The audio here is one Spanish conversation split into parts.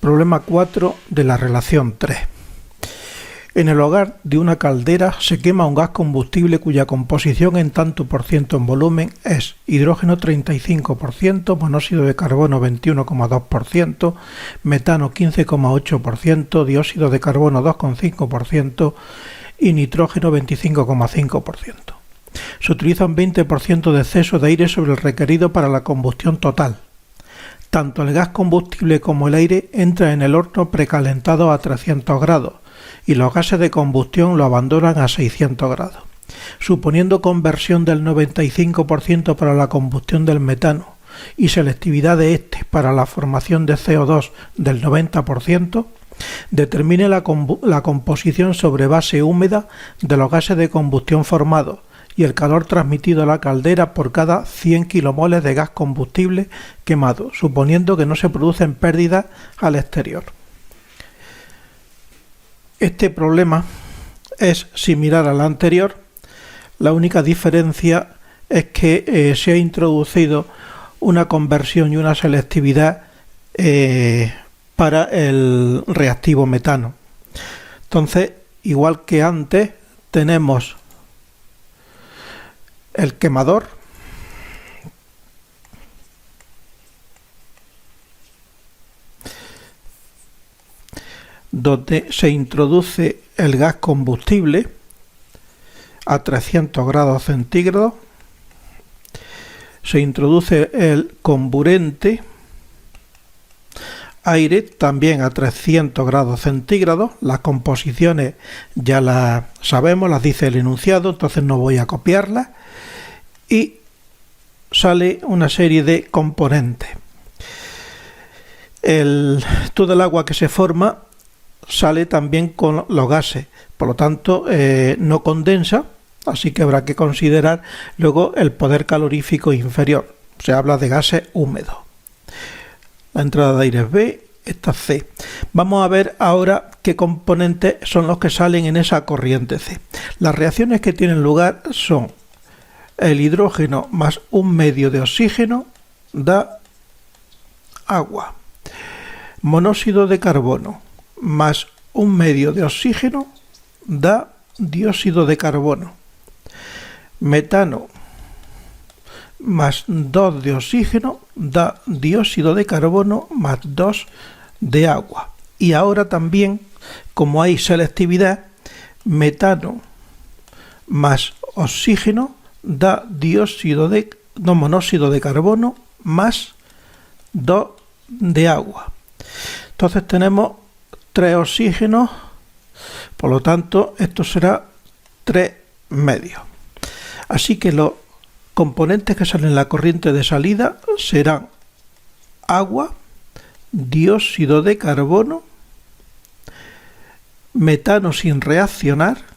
Problema 4 de la relación 3. En el hogar de una caldera se quema un gas combustible cuya composición en tanto por ciento en volumen es hidrógeno 35%, monóxido de carbono 21,2%, metano 15,8%, dióxido de carbono 2,5% y nitrógeno 25,5%. Se utiliza un 20% de exceso de aire sobre el requerido para la combustión total. Tanto el gas combustible como el aire entran en el horno precalentado a 300 grados y los gases de combustión lo abandonan a 600 grados. Suponiendo conversión del 95% para la combustión del metano y selectividad de este para la formación de CO2 del 90%, determine la composición sobre base húmeda de los gases de combustión formados y el calor transmitido a la caldera por cada 100 kmol de gas combustible quemado, suponiendo que no se producen pérdidas al exterior. Este problema es similar al anterior, la única diferencia es que se ha introducido una conversión y una selectividad para el reactivo metano. Entonces, igual que antes, tenemos el quemador, donde se introduce el gas combustible a 300 grados centígrados, se introduce el comburente, aire también a 300 grados centígrados, las composiciones ya las sabemos, las dice el enunciado, entonces no voy a copiarlas, y sale una serie de componentes. Todo el agua que se forma sale también con los gases, por lo tanto no condensa, así que habrá que considerar luego el poder calorífico inferior. Se habla de gases húmedos. La entrada de aire es B, esta es C. Vamos a ver ahora qué componentes son los que salen en esa corriente C. Las reacciones que tienen lugar son el hidrógeno más un medio de oxígeno da agua. Monóxido de carbono más un medio de oxígeno da dióxido de carbono. Metano más 2 de oxígeno da dióxido de carbono más 2 de agua. Y ahora también, como hay selectividad, metano más oxígeno da monóxido de carbono más 2 de agua. Entonces tenemos 3 oxígenos, por lo tanto esto será 3 medios. Así que los componentes que salen en la corriente de salida serán agua, dióxido de carbono, metano sin reaccionar,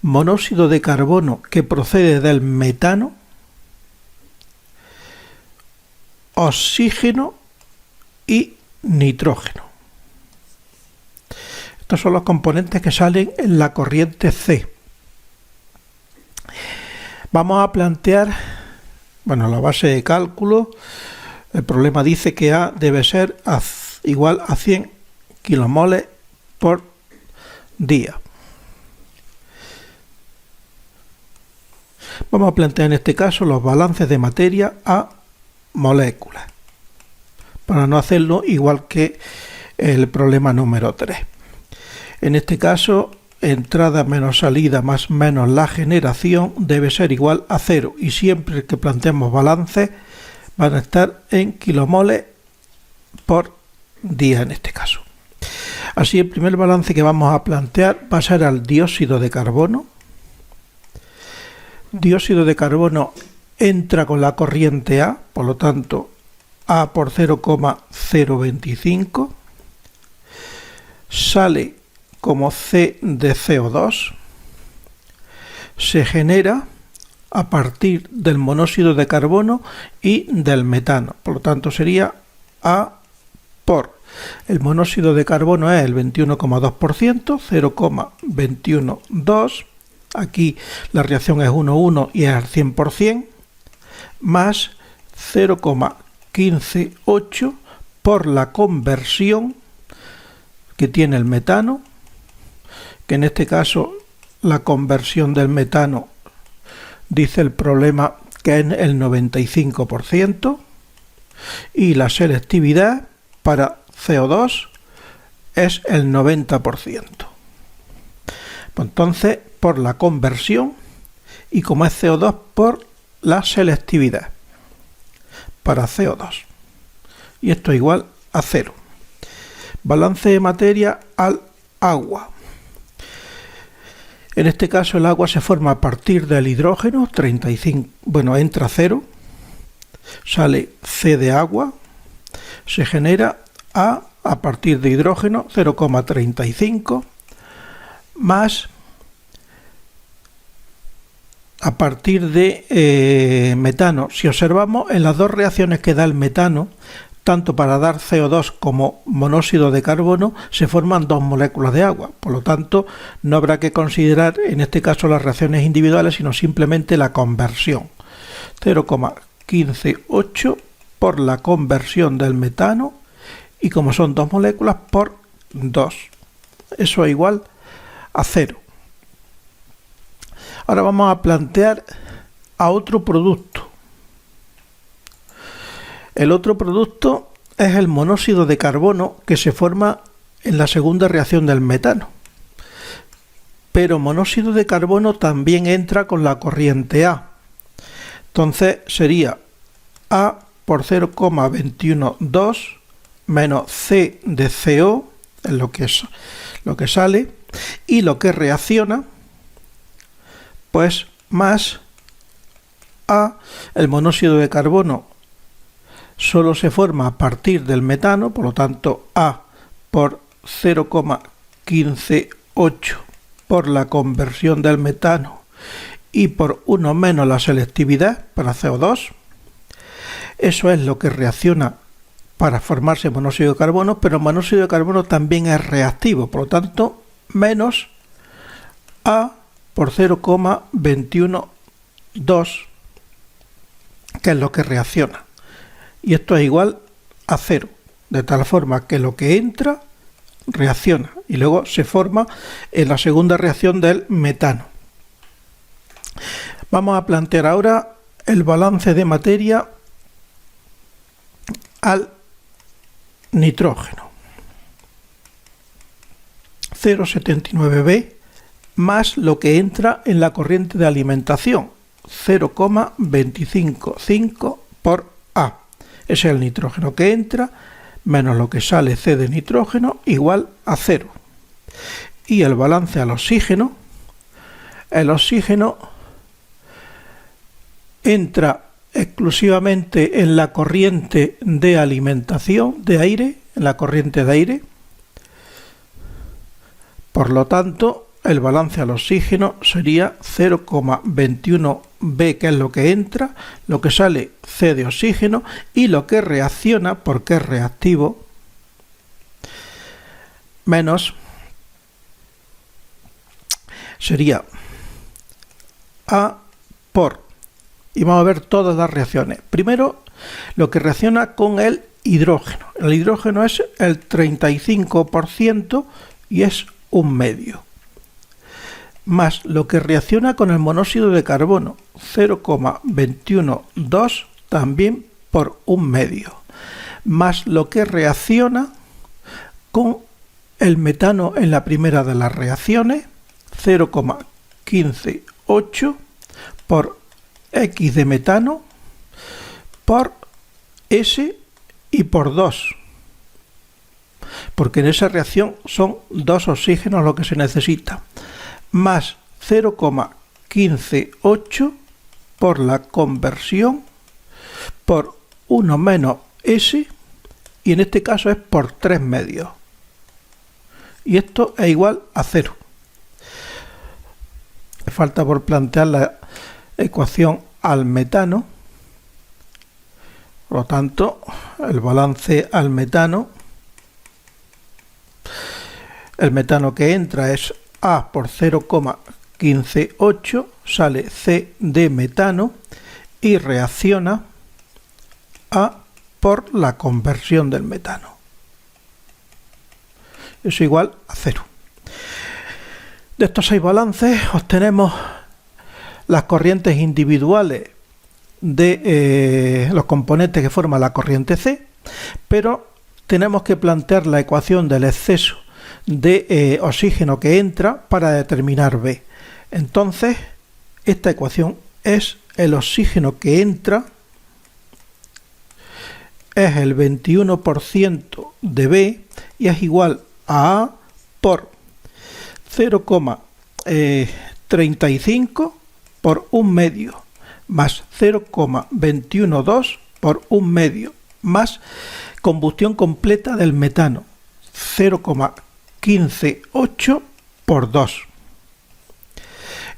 monóxido de carbono que procede del metano, oxígeno y nitrógeno. Estos son los componentes que salen en la corriente C. Vamos a plantear, la base de cálculo. El problema dice que A debe ser igual a 100 kmol por día. Vamos a plantear en este caso los balances de materia a moléculas, para no hacerlo igual que el problema número 3. En este caso, entrada menos salida más menos la generación debe ser igual a 0 y siempre que planteemos balances van a estar en kilomoles por día en este caso. Así, el primer balance que vamos a plantear va a ser al dióxido de carbono. Dióxido de carbono entra con la corriente A, por lo tanto A por 0,025, sale como C de CO2, se genera a partir del monóxido de carbono y del metano, por lo tanto sería A por el monóxido de carbono es el 21,2%, 0,212, aquí la reacción es 1,1 y es al 100%, más 0,158 por la conversión que tiene el metano, que en este caso la conversión del metano dice el problema que es el 95%, y la selectividad para CO2 es el 90%. Pues entonces, por la conversión, y como es CO2, por la selectividad para CO2. Y esto es igual a 0. Balance de materia al agua. En este caso el agua se forma a partir del hidrógeno, 35, entra 0, sale C de agua, se genera a partir de hidrógeno 0,35 más a partir de metano. Si observamos en las dos reacciones que da el metano, tanto para dar CO2 como monóxido de carbono, se forman dos moléculas de agua. Por lo tanto, no habrá que considerar en este caso las reacciones individuales, sino simplemente la conversión. 0,158 por la conversión del metano, y como son dos moléculas, por 2. Eso es igual a 0. Ahora vamos a plantear a otro producto. El otro producto es el monóxido de carbono, que se forma en la segunda reacción del metano. Pero monóxido de carbono también entra con la corriente A. Entonces sería A por 0,212 menos C de CO, es lo que sale, y lo que reacciona, pues más A, el monóxido de carbono solo se forma a partir del metano, por lo tanto A por 0,158 por la conversión del metano y por 1 menos la selectividad para CO2. Eso es lo que reacciona para formarse monóxido de carbono, pero el monóxido de carbono también es reactivo, por lo tanto menos A por 0,212, que es lo que reacciona. Y esto es igual a 0, de tal forma que lo que entra reacciona y luego se forma en la segunda reacción del metano. Vamos a plantear ahora el balance de materia al nitrógeno. 0,79B más lo que entra en la corriente de alimentación, 0,255 por A. Ese es el nitrógeno que entra, menos lo que sale C de nitrógeno, igual a 0. Y el balance al oxígeno, el oxígeno entra exclusivamente en la corriente de alimentación de aire, en la corriente de aire. Por lo tanto, el balance al oxígeno sería 0,21B, que es lo que entra, lo que sale C de oxígeno, y lo que reacciona, porque es reactivo, menos sería A por, y vamos a ver todas las reacciones. Primero, lo que reacciona con el hidrógeno. El hidrógeno es el 35% y es un medio. Más lo que reacciona con el monóxido de carbono, 0,212 también por un medio. Más lo que reacciona con el metano en la primera de las reacciones, 0,158 por X de metano por S y por 2. Porque en esa reacción son 2 oxígenos lo que se necesita. Más 0,158 por la conversión por 1 menos S, y en este caso es por 3 medios. Y esto es igual a 0. Me falta por plantear la ecuación al metano. Por lo tanto, el balance al metano, el metano que entra es A por 0,158, sale C de metano y reacciona A por la conversión del metano. Eso igual a 0. De estos 6 balances obtenemos las corrientes individuales de los componentes que forman la corriente C, pero tenemos que plantear la ecuación del exceso de oxígeno que entra para determinar B. Entonces, esta ecuación es el oxígeno que entra, es el 21% de B y es igual a A por 0,35 por 1 medio más 0,212 por 1 medio más combustión completa del metano 0,158 por 2.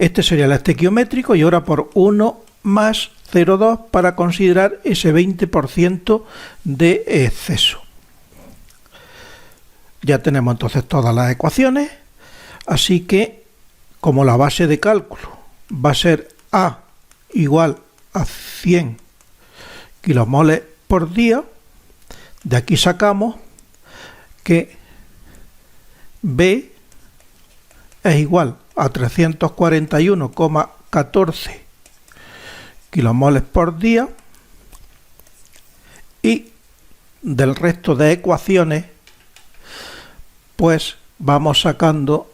Este sería el estequiométrico y ahora por 1 más 0,2 para considerar ese 20% de exceso. Ya tenemos entonces todas las ecuaciones, así que como la base de cálculo va a ser A igual a 100 kilomoles por día, de aquí sacamos que B es igual a 341,14 kilomoles por día y del resto de ecuaciones pues vamos sacando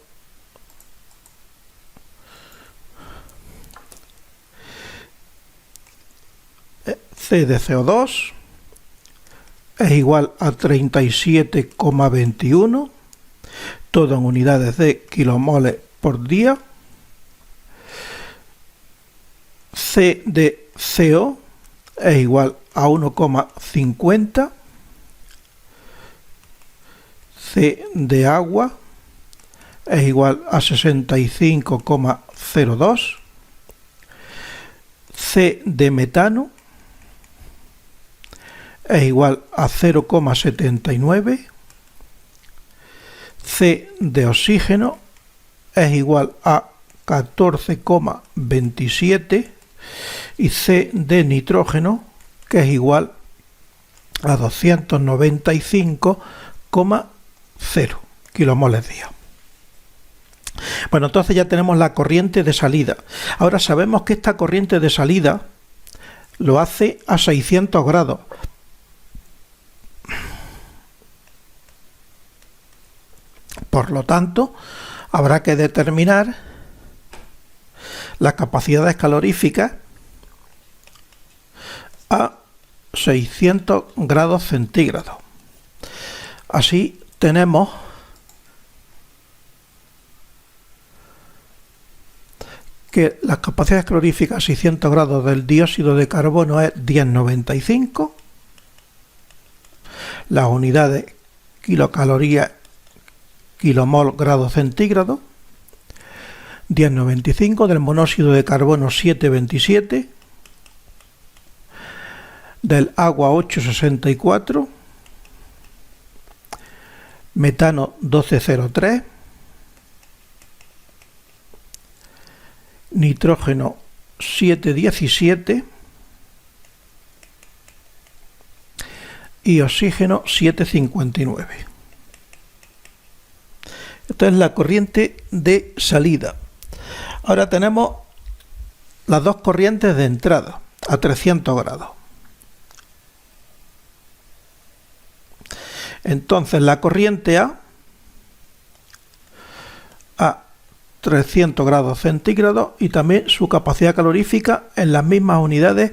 C de CO2 es igual a 37,21, todo en unidades de kilomoles por día. C de CO es igual a 1,50. C de agua es igual a 65,02. C de metano es igual a 0,79. C de oxígeno es igual a 14,27 y C de nitrógeno, que es igual a 295,0 kilomoles día. Bueno, entonces ya tenemos la corriente de salida. Ahora sabemos que esta corriente de salida lo hace a 600 grados. Por lo tanto, habrá que determinar las capacidades caloríficas a 600 grados centígrados. Así tenemos que las capacidades caloríficas a 600 grados del dióxido de carbono es 10,95, las unidades kilocalorías kilomol grado centígrado, 10,95, del monóxido de carbono 7,27, del agua 8,64, metano 12,03, nitrógeno 7,17 y oxígeno 7,59. Esta es la corriente de salida. Ahora tenemos las dos corrientes de entrada a 300 grados. Entonces la corriente A 300 grados centígrados y también su capacidad calorífica en las mismas unidades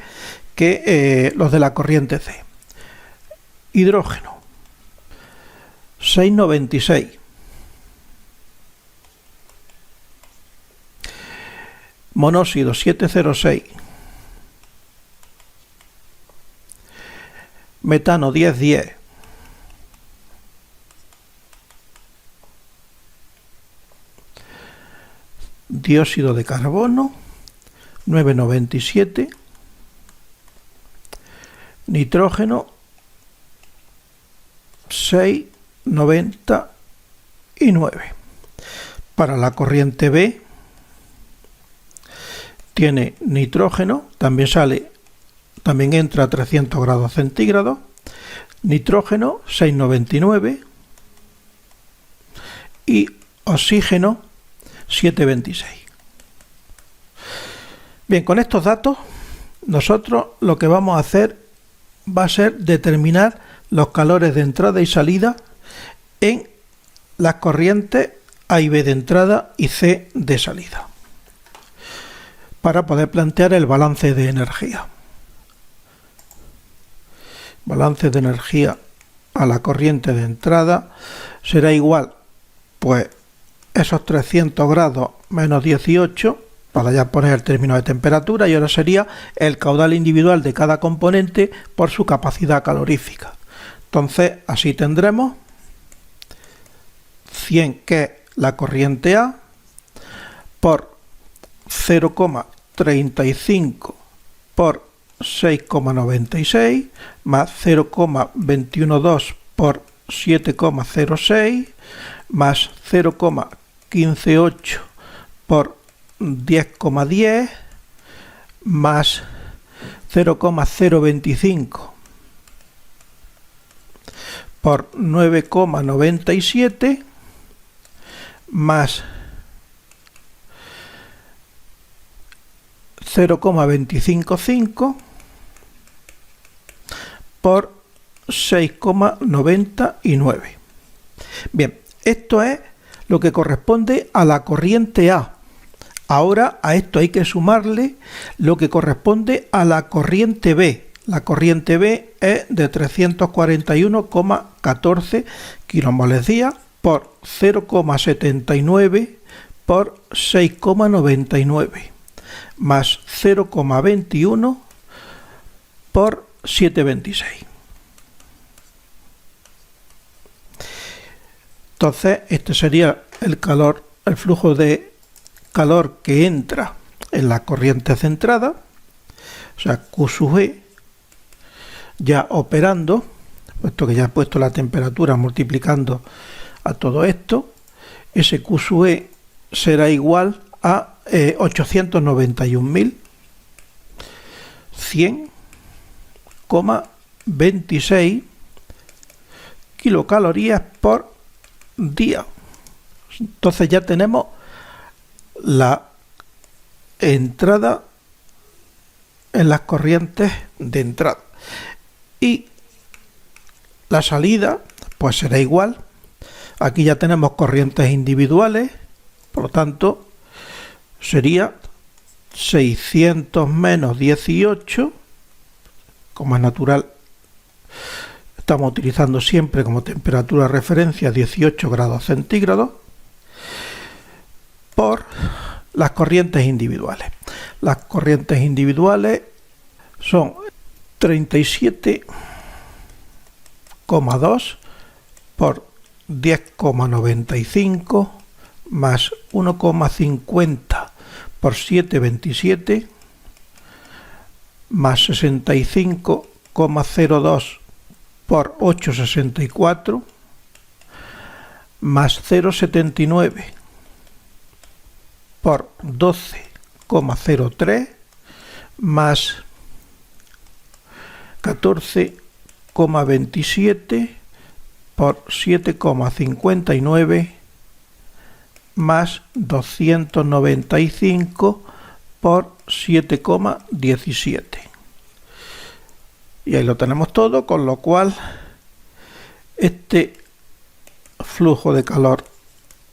que los de la corriente C. Hidrógeno 6,96. Monóxido 7,06. Metano 10,10. Dióxido de carbono 9,97. Nitrógeno 6,99. Para la corriente B tiene nitrógeno, también entra a 300 grados centígrados, nitrógeno 6,99 y oxígeno 7,26. Bien, con estos datos nosotros lo que vamos a hacer va a ser determinar los calores de entrada y salida en las corrientes A y B de entrada y C de salida, para poder plantear el balance de energía. Balance de energía a la corriente de entrada será igual, pues, esos 300 grados menos 18, para ya poner el término de temperatura, y ahora sería el caudal individual de cada componente por su capacidad calorífica. Entonces, así tendremos 100, que es la corriente A, por 0,35 por 6,96 más 0,212 por 7,06 más 0,158 por 10,10 más 0,025 por 9,97 más 0,255 por 6,99. Bien, esto es lo que corresponde a la corriente A. Ahora a esto hay que sumarle lo que corresponde a la corriente B. La corriente B es de 341,14 kilomoles día por 0,79 por 6,99 más 0,21 por 7,26. Entonces, este sería el calor, el flujo de calor que entra en la corriente centrada, o sea, Q sub E, ya operando, puesto que ya he puesto la temperatura multiplicando a todo esto, ese Q sub E será igual a 891.100,26 kilocalorías por día. Entonces ya tenemos la entrada en las corrientes de entrada, y la salida pues será igual. Aquí ya tenemos corrientes individuales, por lo tanto sería 600 menos 18, como es natural, estamos utilizando siempre como temperatura de referencia 18 grados centígrados, por las corrientes individuales. Las corrientes individuales son 37,2 por 10,95 más 1,50 por 7,27 más 65,02 por 8,64 más 0,79 por 12,03 más 14,27 por 7,59 más 295 por 7,17. Y ahí lo tenemos todo, con lo cual este flujo de calor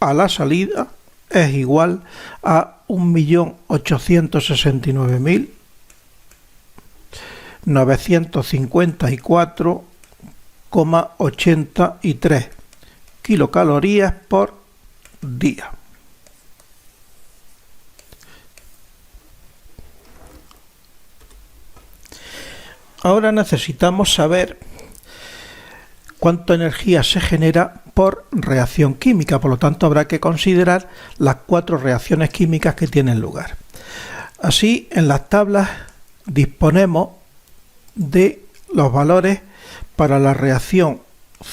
a la salida es igual a 1.869.954,83 kilocalorías por día. Ahora necesitamos saber cuánta energía se genera por reacción química, por lo tanto habrá que considerar las 4 reacciones químicas que tienen lugar. Así, en las tablas disponemos de los valores para la reacción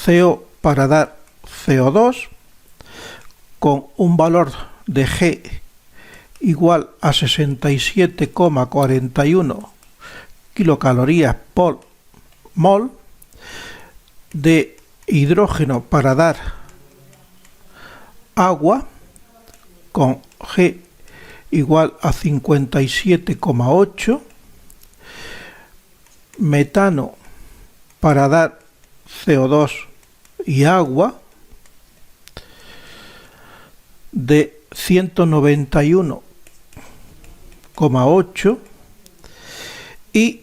CO para dar CO2, con un valor de G igual a 67,41 kilocalorías por mol, de hidrógeno para dar agua con G igual a 57,8, metano para dar CO2 y agua de 191,8 y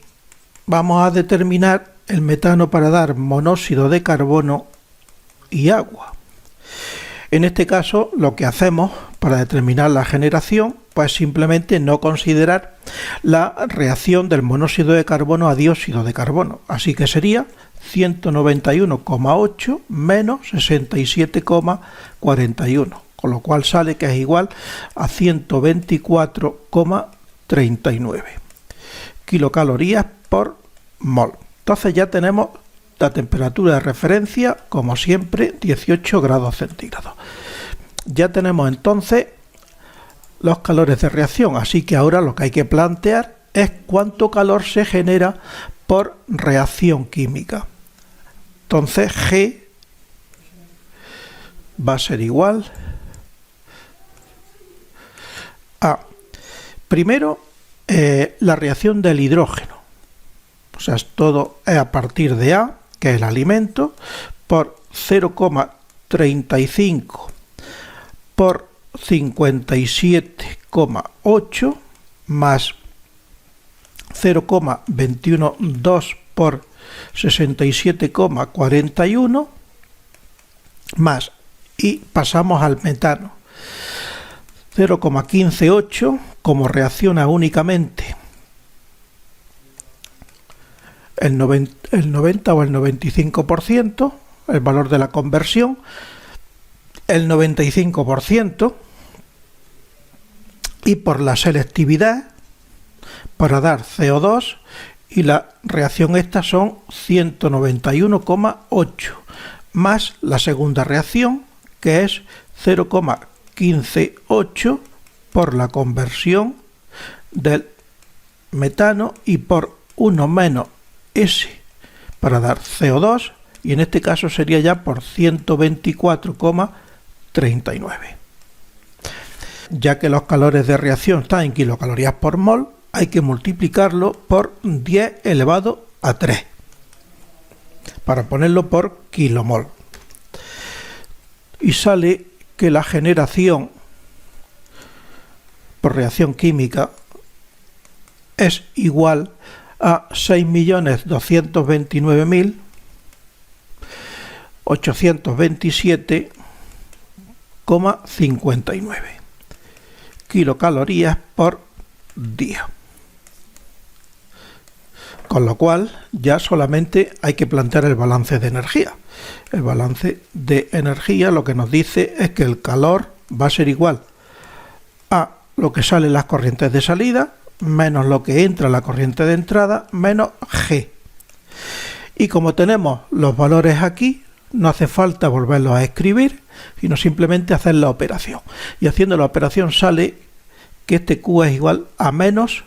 vamos a determinar el metano para dar monóxido de carbono y agua. En este caso, lo que hacemos para determinar la generación, pues simplemente no considerar la reacción del monóxido de carbono a dióxido de carbono. Así que sería 191,8 menos 67,41, con lo cual sale que es igual a 124,39 kilocalorías por mol. Entonces ya tenemos la temperatura de referencia, como siempre, 18 grados centígrados. Ya tenemos entonces los calores de reacción, así que ahora lo que hay que plantear es cuánto calor se genera por reacción química. Entonces G va a ser igual a, primero, la reacción del hidrógeno. O sea, todo es a partir de A, que es el alimento, por 0,35 por 57,8 más 0,212 por 67,41 más, y pasamos al metano, 0,158, como reacciona únicamente el 90 o el 95%, el valor de la conversión, el 95%, y por la selectividad para dar CO2, y la reacción esta son 191,8 más la segunda reacción, que es 0,158 por la conversión del metano y por 1 menos S para dar CO2, y en este caso sería ya por 124,39. Ya que los calores de reacción están en kilocalorías por mol, hay que multiplicarlo por 10 elevado a 3 para ponerlo por kilomol. Y sale que la generación por reacción química es igual a 6.229.827,59 kilocalorías por día. Con lo cual ya solamente hay que plantear el balance de energía. El balance de energía lo que nos dice es que el calor va a ser igual a lo que sale en las corrientes de salida menos lo que entra en la corriente de entrada menos G. Y como tenemos los valores aquí, no hace falta volverlos a escribir, sino simplemente hacer la operación. Y haciendo la operación sale que este Q es igual a menos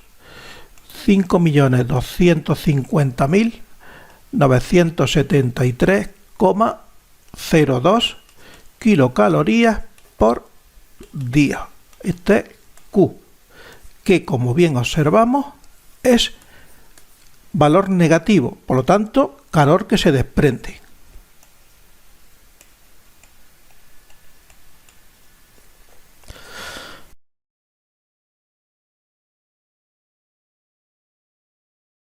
5.250.973,02 kilocalorías por día. Este es Q, que como bien observamos es valor negativo, por lo tanto calor que se desprende.